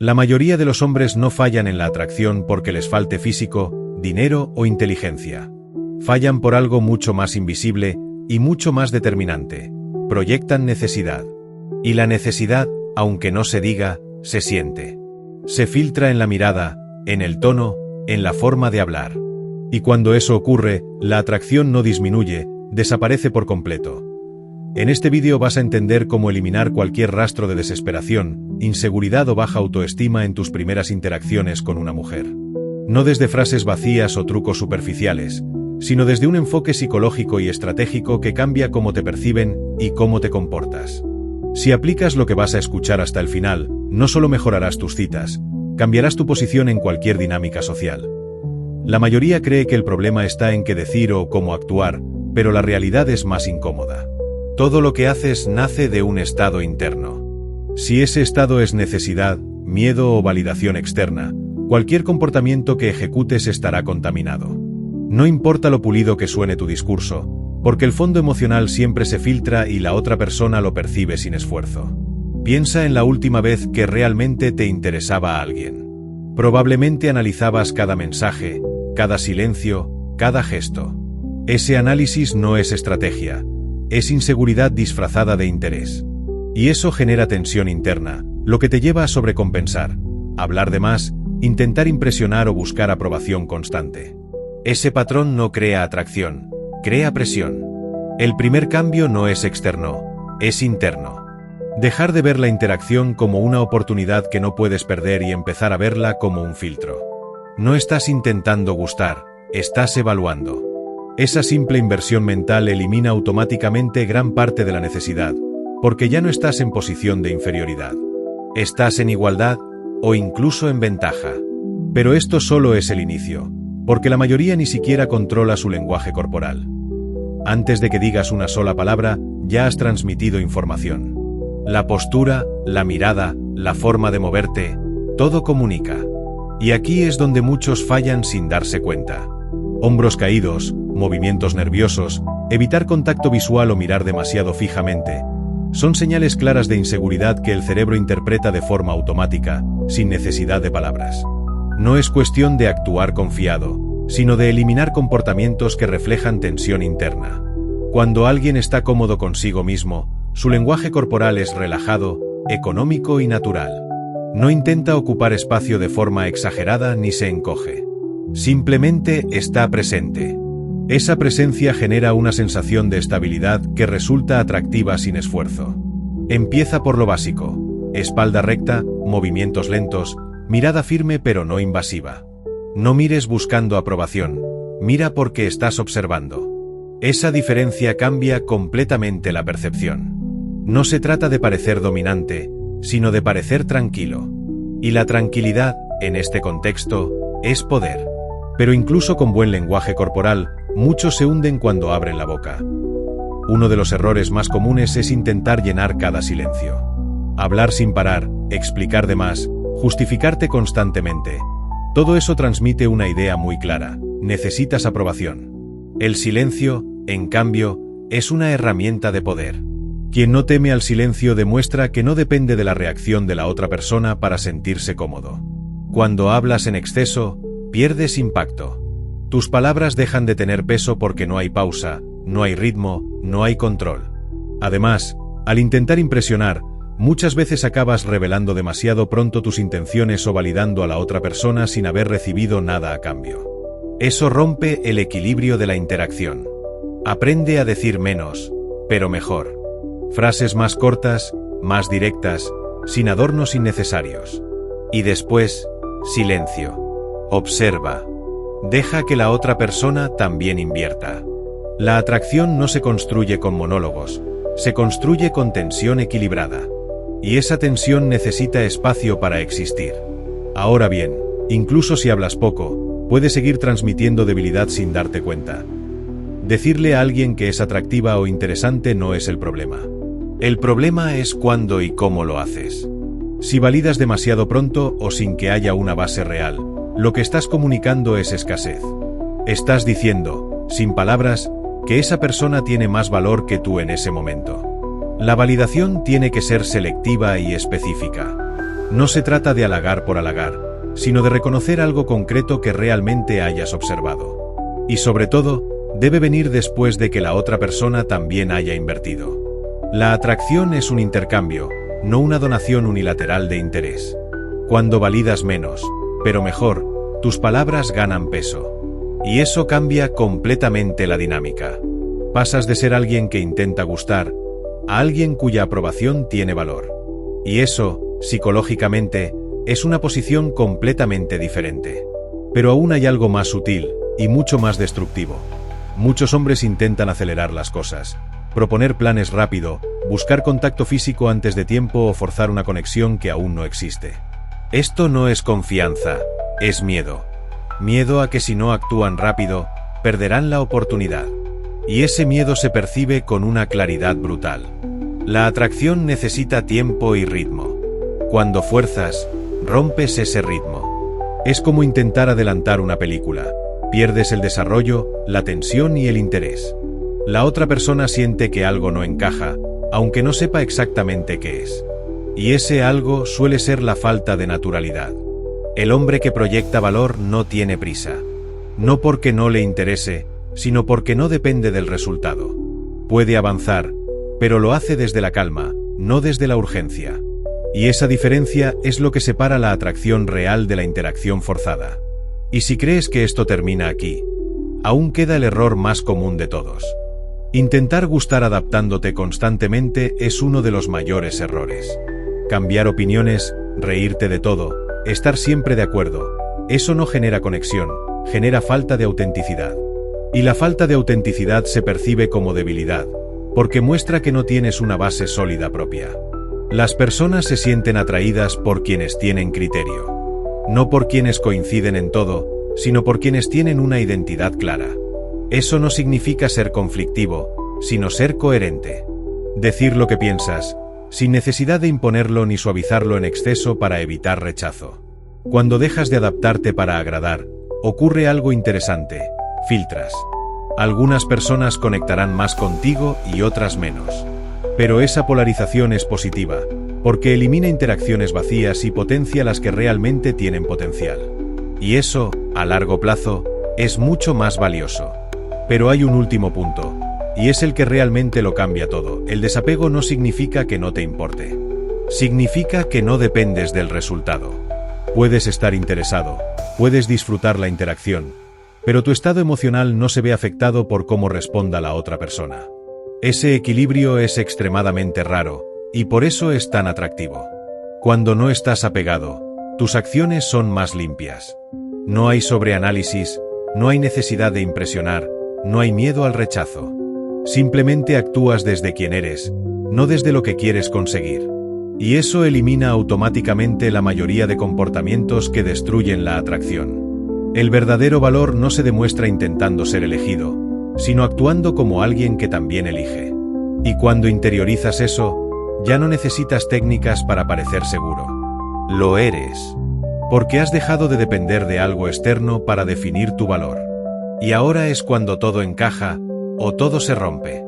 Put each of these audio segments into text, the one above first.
La mayoría de los hombres no fallan en la atracción porque les falte físico, dinero o inteligencia. Fallan por algo mucho más invisible y mucho más determinante. Proyectan necesidad. Y la necesidad, aunque no se diga, se siente. Se filtra en la mirada, en el tono, en la forma de hablar. Y cuando eso ocurre, la atracción no disminuye, desaparece por completo. En este vídeo vas a entender cómo eliminar cualquier rastro de desesperación, inseguridad o baja autoestima en tus primeras interacciones con una mujer. No desde frases vacías o trucos superficiales, sino desde un enfoque psicológico y estratégico que cambia cómo te perciben y cómo te comportas. Si aplicas lo que vas a escuchar hasta el final, no solo mejorarás tus citas, cambiarás tu posición en cualquier dinámica social. La mayoría cree que el problema está en qué decir o cómo actuar, pero la realidad es más incómoda. Todo lo que haces nace de un estado interno. Si ese estado es necesidad, miedo o validación externa, cualquier comportamiento que ejecutes estará contaminado. No importa lo pulido que suene tu discurso, porque el fondo emocional siempre se filtra y la otra persona lo percibe sin esfuerzo. Piensa en la última vez que realmente te interesaba a alguien. Probablemente analizabas cada mensaje, cada silencio, cada gesto. Ese análisis no es estrategia, es inseguridad disfrazada de interés. Y eso genera tensión interna, lo que te lleva a sobrecompensar, hablar de más, intentar impresionar o buscar aprobación constante. Ese patrón no crea atracción, crea presión. El primer cambio no es externo, es interno. Dejar de ver la interacción como una oportunidad que no puedes perder y empezar a verla como un filtro. No estás intentando gustar, estás evaluando. Esa simple inversión mental elimina automáticamente gran parte de la necesidad, porque ya no estás en posición de inferioridad. Estás en igualdad o incluso en ventaja. Pero esto solo es el inicio, porque la mayoría ni siquiera controla su lenguaje corporal. Antes de que digas una sola palabra, ya has transmitido información. La postura, la mirada, la forma de moverte, todo comunica. Y aquí es donde muchos fallan sin darse cuenta. Hombros caídos, movimientos nerviosos, evitar contacto visual o mirar demasiado fijamente, son señales claras de inseguridad que el cerebro interpreta de forma automática, sin necesidad de palabras. No es cuestión de actuar confiado, sino de eliminar comportamientos que reflejan tensión interna. Cuando alguien está cómodo consigo mismo, su lenguaje corporal es relajado, económico y natural. No intenta ocupar espacio de forma exagerada ni se encoge. Simplemente está presente. Esa presencia genera una sensación de estabilidad que resulta atractiva sin esfuerzo. Empieza por lo básico: espalda recta, movimientos lentos, mirada firme pero no invasiva. No mires buscando aprobación, mira porque estás observando. Esa diferencia cambia completamente la percepción. No se trata de parecer dominante, sino de parecer tranquilo. Y la tranquilidad, en este contexto, es poder. Pero incluso con buen lenguaje corporal, muchos se hunden cuando abren la boca. Uno de los errores más comunes es intentar llenar cada silencio. Hablar sin parar, explicar de más, justificarte constantemente. Todo eso transmite una idea muy clara: necesitas aprobación. El silencio, en cambio, es una herramienta de poder. Quien no teme al silencio demuestra que no depende de la reacción de la otra persona para sentirse cómodo. Cuando hablas en exceso, pierdes impacto. Tus palabras dejan de tener peso porque no hay pausa, no hay ritmo, no hay control. Además, al intentar impresionar, muchas veces acabas revelando demasiado pronto tus intenciones o validando a la otra persona sin haber recibido nada a cambio. Eso rompe el equilibrio de la interacción. Aprende a decir menos, pero mejor. Frases más cortas, más directas, sin adornos innecesarios. Y después, silencio. Observa. Deja que la otra persona también invierta. La atracción no se construye con monólogos, se construye con tensión equilibrada. Y esa tensión necesita espacio para existir. Ahora bien, incluso si hablas poco, puedes seguir transmitiendo debilidad sin darte cuenta. Decirle a alguien que es atractiva o interesante no es el problema. El problema es cuándo y cómo lo haces. Si validas demasiado pronto o sin que haya una base real, lo que estás comunicando es escasez. Estás diciendo, sin palabras, que esa persona tiene más valor que tú en ese momento. La validación tiene que ser selectiva y específica. No se trata de halagar por halagar, sino de reconocer algo concreto que realmente hayas observado. Y sobre todo, debe venir después de que la otra persona también haya invertido. La atracción es un intercambio, no una donación unilateral de interés. Cuando validas menos, pero mejor, tus palabras ganan peso. Y eso cambia completamente la dinámica. Pasas de ser alguien que intenta gustar, a alguien cuya aprobación tiene valor. Y eso, psicológicamente, es una posición completamente diferente. Pero aún hay algo más sutil, y mucho más destructivo. Muchos hombres intentan acelerar las cosas, proponer planes rápido, buscar contacto físico antes de tiempo o forzar una conexión que aún no existe. Esto no es confianza, es miedo. Miedo a que si no actúan rápido, perderán la oportunidad. Y ese miedo se percibe con una claridad brutal. La atracción necesita tiempo y ritmo. Cuando fuerzas, rompes ese ritmo. Es como intentar adelantar una película. Pierdes el desarrollo, la tensión y el interés. La otra persona siente que algo no encaja, aunque no sepa exactamente qué es. Y ese algo suele ser la falta de naturalidad. El hombre que proyecta valor no tiene prisa. No porque no le interese, sino porque no depende del resultado. Puede avanzar, pero lo hace desde la calma, no desde la urgencia. Y esa diferencia es lo que separa la atracción real de la interacción forzada. Y si crees que esto termina aquí, aún queda el error más común de todos. Intentar gustar adaptándote constantemente es uno de los mayores errores. Cambiar opiniones, reírte de todo, estar siempre de acuerdo, eso no genera conexión, genera falta de autenticidad. Y la falta de autenticidad se percibe como debilidad, porque muestra que no tienes una base sólida propia. Las personas se sienten atraídas por quienes tienen criterio. No por quienes coinciden en todo, sino por quienes tienen una identidad clara. Eso no significa ser conflictivo, sino ser coherente. Decir lo que piensas, sin necesidad de imponerlo ni suavizarlo en exceso para evitar rechazo. Cuando dejas de adaptarte para agradar, ocurre algo interesante: filtras. Algunas personas conectarán más contigo y otras menos. Pero esa polarización es positiva, porque elimina interacciones vacías y potencia las que realmente tienen potencial. Y eso, a largo plazo, es mucho más valioso. Pero hay un último punto, y es el que realmente lo cambia todo. El desapego no significa que no te importe. Significa que no dependes del resultado. Puedes estar interesado, puedes disfrutar la interacción, pero tu estado emocional no se ve afectado por cómo responda la otra persona. Ese equilibrio es extremadamente raro, y por eso es tan atractivo. Cuando no estás apegado, tus acciones son más limpias. No hay sobreanálisis, no hay necesidad de impresionar, no hay miedo al rechazo. Simplemente actúas desde quien eres, no desde lo que quieres conseguir. Y eso elimina automáticamente la mayoría de comportamientos que destruyen la atracción. El verdadero valor no se demuestra intentando ser elegido, sino actuando como alguien que también elige. Y cuando interiorizas eso, ya no necesitas técnicas para parecer seguro. Lo eres. Porque has dejado de depender de algo externo para definir tu valor. Y ahora es cuando todo encaja, o todo se rompe.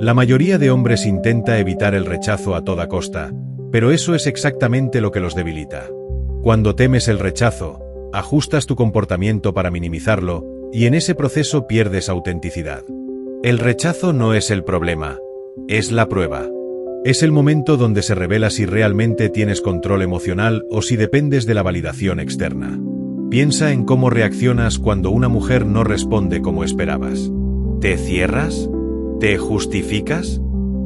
La mayoría de hombres intenta evitar el rechazo a toda costa, pero eso es exactamente lo que los debilita. Cuando temes el rechazo, ajustas tu comportamiento para minimizarlo, y en ese proceso pierdes autenticidad. El rechazo no es el problema, es la prueba. Es el momento donde se revela si realmente tienes control emocional o si dependes de la validación externa. Piensa en cómo reaccionas cuando una mujer no responde como esperabas. ¿Te cierras? ¿Te justificas?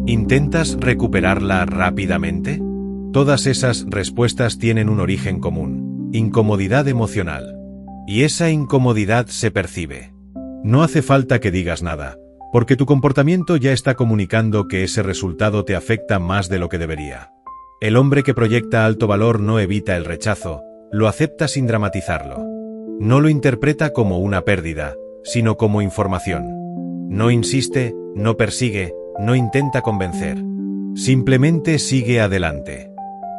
¿Intentas recuperarla rápidamente? Todas esas respuestas tienen un origen común: incomodidad emocional. Y esa incomodidad se percibe. No hace falta que digas nada, porque tu comportamiento ya está comunicando que ese resultado te afecta más de lo que debería. El hombre que proyecta alto valor no evita el rechazo, lo acepta sin dramatizarlo. No lo interpreta como una pérdida, sino como información. No insiste, no persigue, no intenta convencer. Simplemente sigue adelante.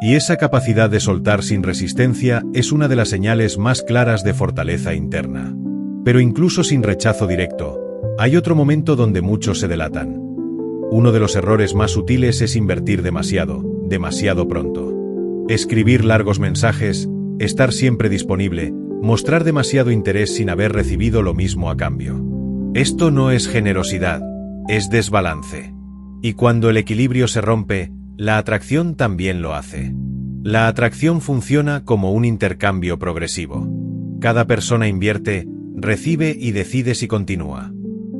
Y esa capacidad de soltar sin resistencia es una de las señales más claras de fortaleza interna. Pero incluso sin rechazo directo, hay otro momento donde muchos se delatan. Uno de los errores más sutiles es invertir demasiado pronto. Escribir largos mensajes, estar siempre disponible, mostrar demasiado interés sin haber recibido lo mismo a cambio. Esto no es generosidad, es desbalance. Y cuando el equilibrio se rompe, la atracción también lo hace. La atracción funciona como un intercambio progresivo. Cada persona invierte, recibe y decide si continúa.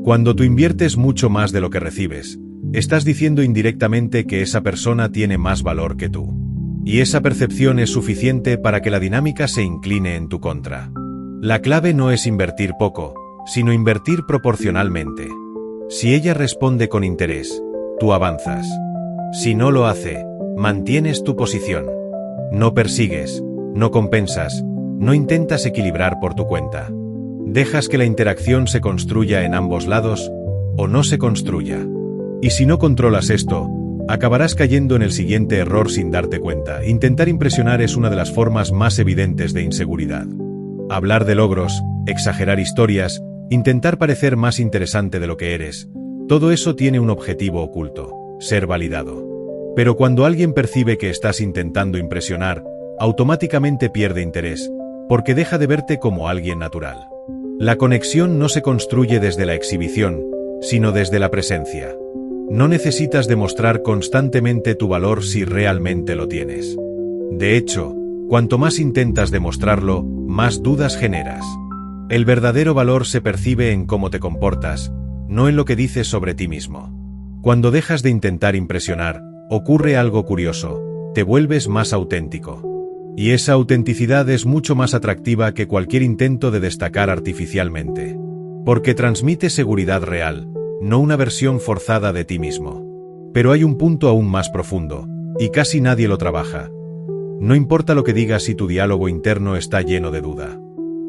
Cuando tú inviertes mucho más de lo que recibes, estás diciendo indirectamente que esa persona tiene más valor que tú. Y esa percepción es suficiente para que la dinámica se incline en tu contra. La clave no es invertir poco, sino invertir proporcionalmente. Si ella responde con interés, tú avanzas. Si no lo hace, mantienes tu posición. No persigues, no compensas, no intentas equilibrar por tu cuenta. Dejas que la interacción se construya en ambos lados, o no se construya. Y si no controlas esto, acabarás cayendo en el siguiente error sin darte cuenta. Intentar impresionar es una de las formas más evidentes de inseguridad. Hablar de logros, exagerar historias, intentar parecer más interesante de lo que eres, todo eso tiene un objetivo oculto: ser validado. Pero cuando alguien percibe que estás intentando impresionar, automáticamente pierde interés, porque deja de verte como alguien natural. La conexión no se construye desde la exhibición, sino desde la presencia. No necesitas demostrar constantemente tu valor si realmente lo tienes. De hecho, cuanto más intentas demostrarlo, más dudas generas. El verdadero valor se percibe en cómo te comportas, no en lo que dices sobre ti mismo. Cuando dejas de intentar impresionar, ocurre algo curioso: te vuelves más auténtico. Y esa autenticidad es mucho más atractiva que cualquier intento de destacar artificialmente. Porque transmite seguridad real, no una versión forzada de ti mismo. Pero hay un punto aún más profundo, y casi nadie lo trabaja. No importa lo que digas si tu diálogo interno está lleno de duda.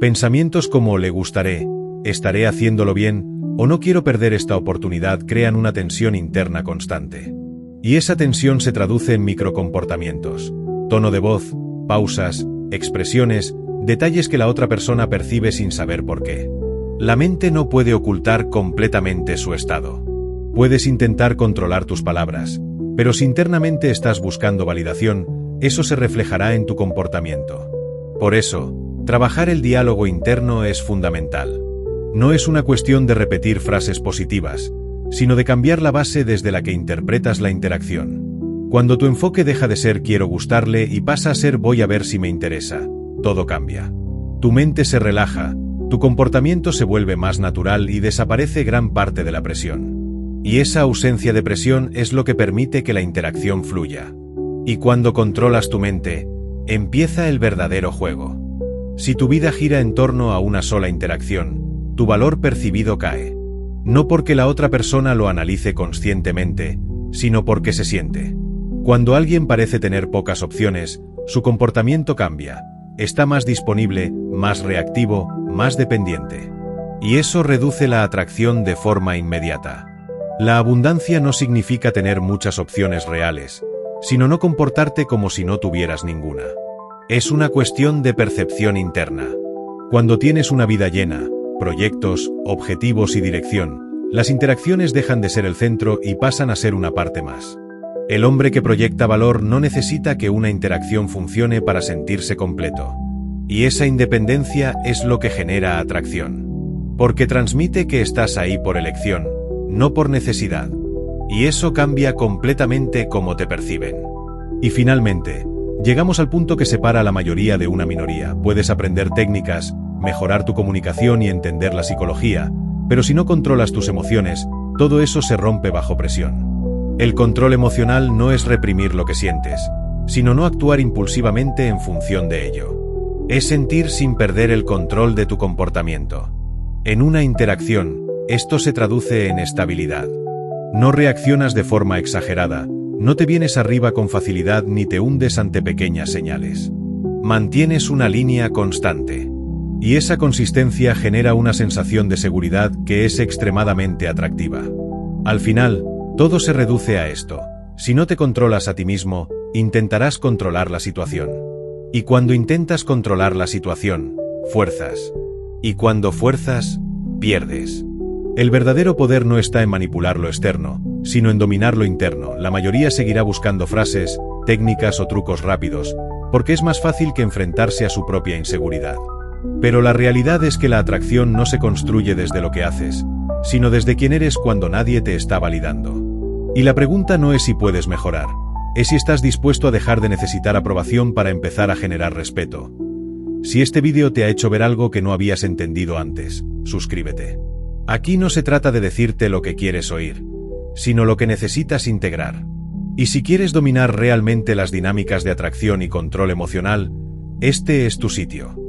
Pensamientos como «le gustaré», «estaré haciéndolo bien» o «no quiero perder esta oportunidad» crean una tensión interna constante. Y esa tensión se traduce en microcomportamientos: tono de voz, pausas, expresiones, detalles que la otra persona percibe sin saber por qué. La mente no puede ocultar completamente su estado. Puedes intentar controlar tus palabras, pero si internamente estás buscando validación, eso se reflejará en tu comportamiento. Por eso, trabajar el diálogo interno es fundamental. No es una cuestión de repetir frases positivas, sino de cambiar la base desde la que interpretas la interacción. Cuando tu enfoque deja de ser «quiero gustarle» y pasa a ser «voy a ver si me interesa», todo cambia. Tu mente se relaja, tu comportamiento se vuelve más natural y desaparece gran parte de la presión. Y esa ausencia de presión es lo que permite que la interacción fluya. Y cuando controlas tu mente, empieza el verdadero juego. Si tu vida gira en torno a una sola interacción, tu valor percibido cae. No porque la otra persona lo analice conscientemente, sino porque se siente. Cuando alguien parece tener pocas opciones, su comportamiento cambia. Está más disponible, más reactivo, más dependiente. Y eso reduce la atracción de forma inmediata. La abundancia no significa tener muchas opciones reales, sino no comportarte como si no tuvieras ninguna. Es una cuestión de percepción interna. Cuando tienes una vida llena, proyectos, objetivos y dirección, las interacciones dejan de ser el centro y pasan a ser una parte más. El hombre que proyecta valor no necesita que una interacción funcione para sentirse completo. Y esa independencia es lo que genera atracción. Porque transmite que estás ahí por elección, no por necesidad. Y eso cambia completamente cómo te perciben. Y finalmente, llegamos al punto que separa a la mayoría de una minoría. Puedes aprender técnicas, mejorar tu comunicación y entender la psicología, pero si no controlas tus emociones, todo eso se rompe bajo presión. El control emocional no es reprimir lo que sientes, sino no actuar impulsivamente en función de ello. Es sentir sin perder el control de tu comportamiento. En una interacción, esto se traduce en estabilidad. No reaccionas de forma exagerada, no te vienes arriba con facilidad ni te hundes ante pequeñas señales. Mantienes una línea constante. Y esa consistencia genera una sensación de seguridad que es extremadamente atractiva. Al final, todo se reduce a esto: si no te controlas a ti mismo, intentarás controlar la situación. Y cuando intentas controlar la situación, fuerzas. Y cuando fuerzas, pierdes. El verdadero poder no está en manipular lo externo, sino en dominar lo interno. La mayoría seguirá buscando frases técnicas o trucos rápidos, porque es más fácil que enfrentarse a su propia inseguridad. Pero la realidad es que la atracción no se construye desde lo que haces, sino desde quién eres cuando nadie te está validando. Y la pregunta no es si puedes mejorar, es si estás dispuesto a dejar de necesitar aprobación para empezar a generar respeto. Si este vídeo te ha hecho ver algo que no habías entendido antes, suscríbete. Aquí no se trata de decirte lo que quieres oír, sino lo que necesitas integrar. Y si quieres dominar realmente las dinámicas de atracción y control emocional, este es tu sitio.